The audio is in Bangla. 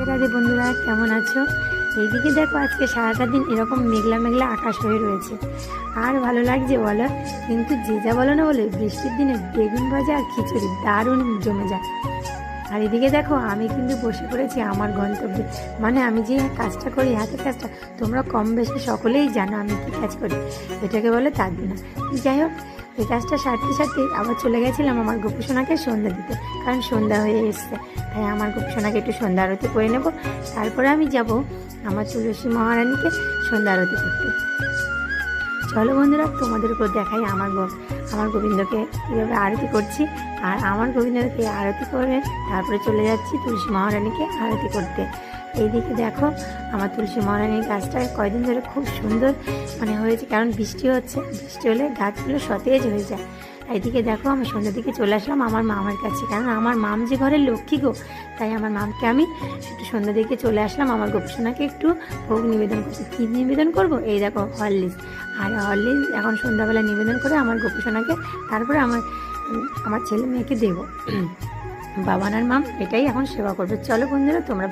রাধে বন্ধুরা, কেমন আছো? এইদিকে দেখো, আজকে সারাটা দিন এরকম মেঘলা মেঘলা আকাশ হয়ে রয়েছে। আর ভালো লাগছে বলো? কিন্তু যে যা বলো না বলে, বৃষ্টির দিনে বেগুন ভাজা আর খিচুড়ি দারুণ জমে যায়। আর এদিকে দেখো, আমি কিন্তু বসে পড়েছি আমার গন্তব্যে। মানে আমি যে কাজটা করি, হাতের কাজটা, তোমরা কম বেশি সকলেই জানো আমি কী কাজ করি। এটাকে বলে তাদবিনা। যাই হোক, এই কাজটা সারতে সারতে আবার চলে গেছিলাম আমার গোপুসোনাকে সন্ধ্যা দিতে, কারণ সন্ধ্যা হয়ে এসছে। তাই আমার গোপুসোনাকে একটু সন্ধ্যা আরতি করে নেব, তারপরে আমি যাব আমার তুলসী মহারানীকে সন্ধ্যা আরতি করতে। চলো বন্ধুরা, তোমাদের উপর দেখাই আমার গোবিন্দকে কীভাবে আরতি করছি। আর আমার গোবিন্দকে আরতি করে তারপরে চলে যাচ্ছি তুলসী মহারানীকে আরতি করতে। এইদিকে দেখো, আমার তুলসী মহারানীর গাছটা কয়দিন ধরে খুব সুন্দর হয়েছে, কারণ বৃষ্টি হচ্ছে। বৃষ্টি হলে গাছগুলো সতেজ হয়ে যায়। এইদিকে দেখো, আমি সন্ধ্যার দিকে চলে আসলাম আমার মামার কাছে, কারণ আমার মাম যে ঘরের লক্ষ্মী গো। তাই আমার মামকে আমি একটু সন্ধ্যার দিকে চলে আসলাম আমার গোপসোনাকে একটু ভোগ নিবেদন করতে। কী নিবেদন করব? এই দেখো, হরলিক্স। আর হরলিক্স এখন সন্ধ্যাবেলা নিবেদন করে আমার গোপসোনাকে, তারপরে আমার ছেলে মেয়েকে দেবো। বাবানার মাম এটাই এখন সেবা করবে। চলো বন্ধুরা, তোমরা